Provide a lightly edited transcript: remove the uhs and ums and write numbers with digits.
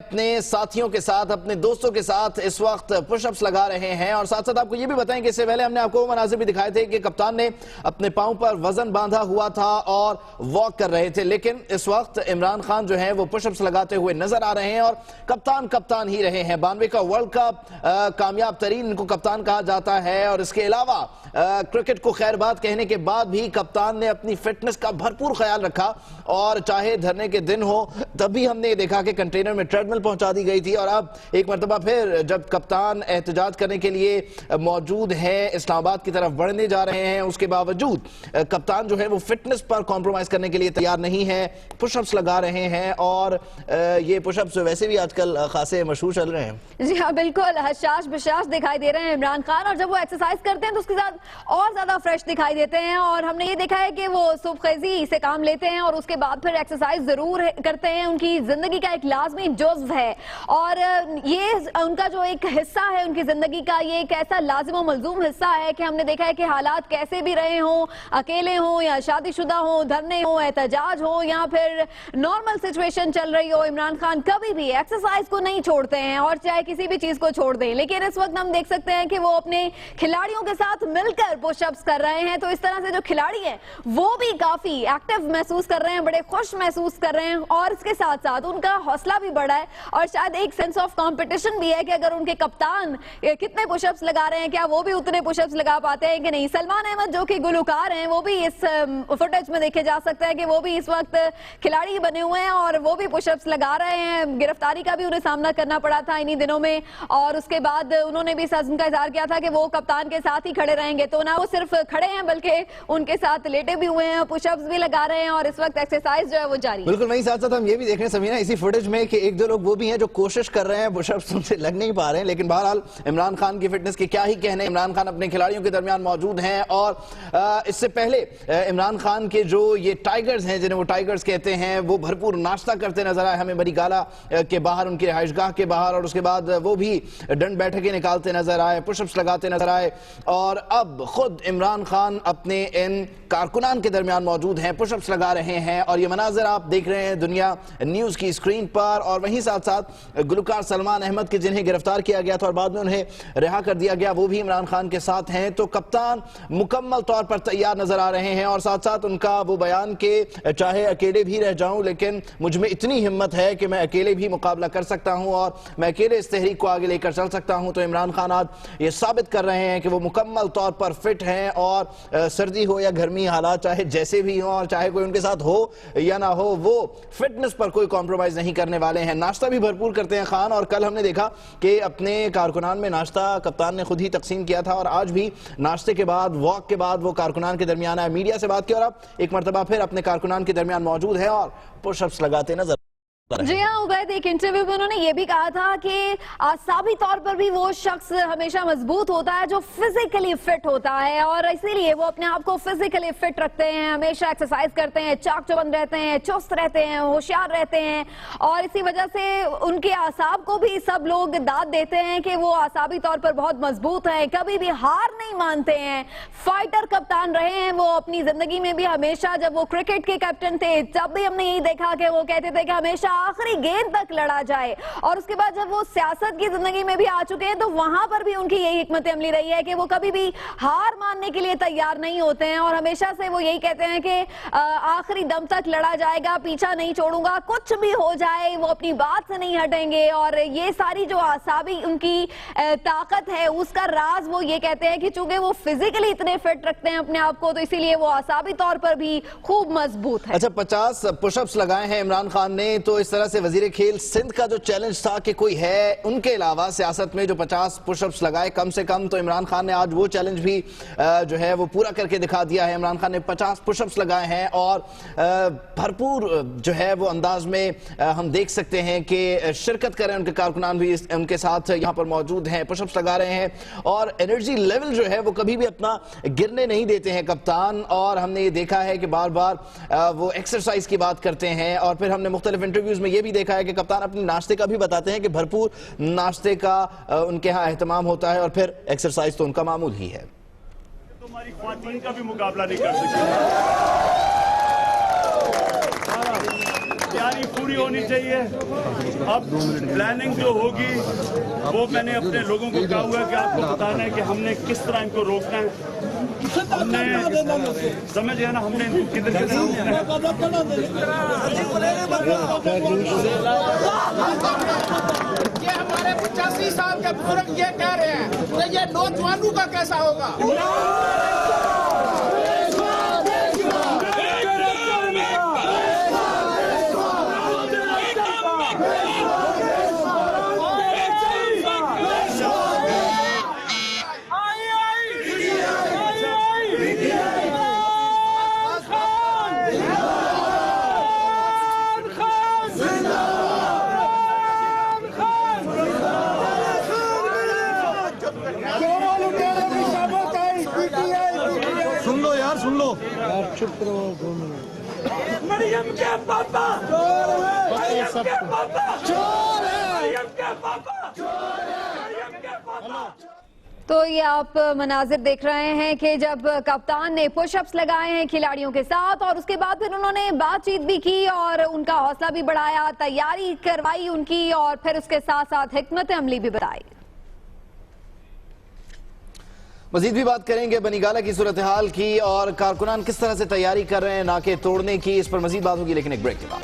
अपने साथियों के साथ, अपने दोस्तों के साथ इस वक्त पुशअप्स लगा रहे हैं। और साथ साथ आपको ये भी बताएं कि इससे पहले हमने आपको मनाज़िर भी दिखाए थे कि कप्तान ने अपने पांव पर वजन बांधा हुआ था और वॉक कर रहे थे, लेकिन इस वक्त इमरान खान जो है वो पुशअप्स लगाते हुए नजर आ रहे हैं और कप्तान ही रहे हैं। 92 का वर्ल्ड कप कामयाब तरीन इनको कप्तान कहा जाता है। और इसके अलावा क्रिकेट को खैरबाद कहने के बाद भी कप्तान ने अपनी फिटनेस का भरपूर ख्याल रखा और चाहे धरने के दिन हो तब भी हमने देखा कि कंटेनर में ट्रेडमिल पहुंचा दी गई थी। और अब एक मरतबा फिर जब कप्तान एहतजाज करने के लिए मौजूद है, इस्लामाबाद की तरफ बढ़ने जा रहे हैं, उसके बावजूद कप्तान जो है वो फिटनेस पर कॉम्प्रोमाइज करने के लिए तैयार नहीं है, पुशअप्स लगा रहे हैं। और ये पुशअप्स वैसे भी आजकल खासे मशहूर चल रहे हैं। जी हाँ, बिल्कुल हशाश बशाश दिखाई दे रहे हैं इमरान खान, और जब वो एक्सरसाइज करते हैं तो उसके साथ और ज्यादा फ्रेश दिखाई देते हैं। और हमने ये देखा है कि वो सुबखेजी से काम लेते हैं और उसके बाद फिर एक्सरसाइज जरूर करते हैं। उनकी जिंदगी का एक लाजमी जुज़्व है और ये उनका जो एक हिस्सा है उनकी जिंदगी का, ये एक ऐसा लाजिम और मलजूम हिस्सा है कि हमने देखा है कि हालात कैसे भी रहे हों, अकेले हों या शादीशुदा हों, धरने हों, एहतजाज हो या फिर नॉर्मल सिचुएशन चल रही हो, इमरान खान कभी भी एक्सरसाइज को नहीं छोड़ते हैं और चाहे किसी भी चीज को छोड़ दें। लेकिन इस वक्त हम देख सकते हैं कि वो अपने खिलाड़ियों के साथ मिलकर पुशअप्स कर रहे हैं। तो इस तरह से जो खिलाड़ी हैं वो भी काफी एक्टिव महसूस कर रहे हैं, बड़े खुश महसूस कर रहे हैं और इसके साथ साथ उनका हौसला भी बढ़ा है और शायद एक सेंस ऑफ कंपटीशन भी है कि अगर उनके कप्तान कितने पुशअप्स लगा रहे हैं क्या वो भी उतने पुशअप्स लगा पाते हैं कि नहीं। सलमान अहमद जो कि गुलकार हैं वो भी इस फुटेज में देखे जा सकते हैं कि वो भी इस वक्त खिलाड़ी बने हुए हैं और वो भी पुशअप्स लगा रहे हैं। गिरफ्तारी का भी उन्हें सामना करना पड़ा था इन्हीं दिनों में और उसके बाद उन्होंने भी का इजहार किया था कि वो कप्तान के साथ ही खड़े रहेंगे। तो ना वो सिर्फ खड़े हैं बल्कि उनके साथ लेटे भी हुए हैं, पुशअप्स भी लगा रहे हैं और इस वक्त एक्सरसाइज जो है वो जारी है। बिल्कुल वहीं साथ साथ हम ये भी देख रहे हैं समीना इसी फुटेज में कि एक दो लोग वो भी हैं जो कोशिश कर रहे हैं, पुशअप्स उनसे लग नहीं पा रहे हैं। लेकिन बहरहाल इमरान खान की फिटनेस के क्या ही कहने, इमरान खान अपने खिलाड़ियों के दरमियान मौजूद हैं। और इससे पहले इमरान खान के जो ये टाइगर्स हैं जिन्हें वो टाइगर्स कहते हैं वो भरपूर नाश्ता करते नजर आए हमें बड़ी गाला के बाहर, उनकी रिहाइशगाह के बाहर। और उसके बाद वो भी दंड बैठकें निकालते नजर आए, पुशअप्स लगाते नजर आए। और अब खुद इमरान खान अपने इन कारकुनान के दरमियान मौजूद हैं, पुशअप्स लगा रहे हैं। और ये मनाजिर आप देख रहे हैं दुनिया न्यूज की स्क्रीन पर। और वहीं साथ साथ गुलकार सलमान अहमद के जिन्हें गिरफ्तार किया गया था और बाद में उन्हें रिहा कर दिया गया, वो भी इमरान खान के साथ हैं। तो कप्तान मुकम्मल तौर पर तैयार नजर आ रहे हैं और साथ साथ उनका वो बयान के चाहे अकेले भी रह जाऊं लेकिन मुझ में इतनी हिम्मत है कि मैं अकेले भी मुकाबला कर सकता हूं और मैं अकेले इस तहरीक को आगे लेकर चल सकता हूं। तो इमरान खान आज ये साबित कर रहे हैं कि वो मुकम्मल तौर पर फिट हैं और सर्दी हो या गर्मी, हालात चाहे जैसे भी हो और चाहे कोई उनके साथ हो या ना हो, वो फिटनेस पर कोई कॉम्प्रोमाइज नहीं करने वाले हैं। नाश्ता भी भरपूर करते हैं खान और कल हमने देखा कि अपने कारकुनान में नाश्ता कप्तान ने खुद ही तकसीम किया था और आज भी नाश्ते के बाद, वॉक के बाद वो कारकुनान के दरमियान आए, मीडिया से बात की और अब एक मरतबा फिर अपने कारकुनान के दरमियान मौजूद है और पुशअप्स लगाते नजर। जी हाँ उबैद, एक इंटरव्यू में उन्होंने ये भी कहा था कि आसाबी तौर पर भी वो शख्स हमेशा मजबूत होता है जो फिजिकली फिट होता है और इसीलिए वो अपने आप को फिजिकली फिट रखते हैं, हमेशा एक्सरसाइज करते हैं, चाक चौबंद रहते हैं, चुस्त रहते हैं, होशियार रहते हैं। और इसी वजह से उनके आसाब को भी सब लोग दाद देते हैं कि वो आसाबी तौर पर बहुत मजबूत है, कभी भी हार नहीं मानते हैं, फाइटर कप्तान रहे हैं वो अपनी जिंदगी में भी। हमेशा जब वो क्रिकेट के कैप्टन थे तब भी हमने यही देखा कि वो कहते थे कि हमेशा आखिरी गेंद तक लड़ा जाए। और उसके बाद जब वो सियासत की जिंदगी में भी आ चुके हैं तो वहां पर भी उनकी यही हिकमत अमली रही है कि वो कभी भी हार मानने के लिए तैयार नहीं होते हैं और हमेशा से वो यही कहते हैं कि आखिरी दम तक लड़ा जाएगा, पीछा नहीं छोड़ूंगा, कुछ भी हो जाए वो अपनी बात से नहीं हटेंगे। और ये सारी जो आसाबी उनकी ताकत है उसका राज वो ये कहते हैं कि चूंकि वो फिजिकली इतने फिट रखते हैं अपने आप को तो इसीलिए वो आसाबी तौर पर भी खूब मजबूत है। अच्छा, 50 पुशअप्स लगाए हैं इमरान खान ने। तो इस तरह से वजीर खेल सिंध का जो चैलेंज था कि कोई है उनके अलावा सियासत में जो 50 पुशअप्स लगाए कम से कम, तो इमरान खान ने आज वो चैलेंज भी जो है वो पूरा करके दिखा दिया है। इमरान खान ने 50 पुशअप्स लगाए हैं और भरपूर जो है वो अंदाज में हम देख सकते हैं कि शिरकत करें, उनके कारकुनान भी उनके साथ यहाँ पर मौजूद हैं, पुशअप्स लगा रहे हैं और एनर्जी लेवल जो है वो कभी भी अपना गिरने नहीं देते हैं कप्तान। और हमने ये देखा है कि बार बार वो एक्सरसाइज की बात करते हैं और फिर हमने मुख्तलिफ इंटरव्यूज में ये भी देखा है कि कप्तान अपने नाश्ते का भी बताते हैं कि भरपूर नाश्ते का उनके यहाँ एहतमाम होता है और फिर एक्सरसाइज तो उनका मामूल ही है। तुम्हारी ख्वातीन का भी मुकाबला नहीं कर सकते। तैयारी पूरी होनी चाहिए। अब प्लानिंग जो होगी वो मैंने अपने लोगों को कहा हुआ है कि आपको बताना है कि हमने किस तरह इनको रोकना है। हमने समझ गया ना, हमने इनको किधर किधर रोकना है। ये हमारे 85 साल के बुजुर्ग ये कह रहे हैं तो ये नौजवानों का कैसा होगा? सुन लो यार, सुन लो। मरियम के पापा मरियम के पापा चोर है। मरियम के पापा मरियम के पापा। तो ये आप मनाजिर देख रहे हैं कि जब कप्तान ने पुशअप्स लगाए हैं खिलाड़ियों के साथ और उसके बाद फिर उन्होंने बातचीत भी की और उनका हौसला भी बढ़ाया, तैयारी करवाई उनकी और फिर उसके साथ साथ हिकमत अमली भी बताई। मजीद भी बात करेंगे बनीगाला की सूरत हाल की और कारकुनान किस तरह से तैयारी कर रहे हैं नाके तोड़ने की, इस पर मजीद बात होगी लेकिन एक ब्रेक के बाद।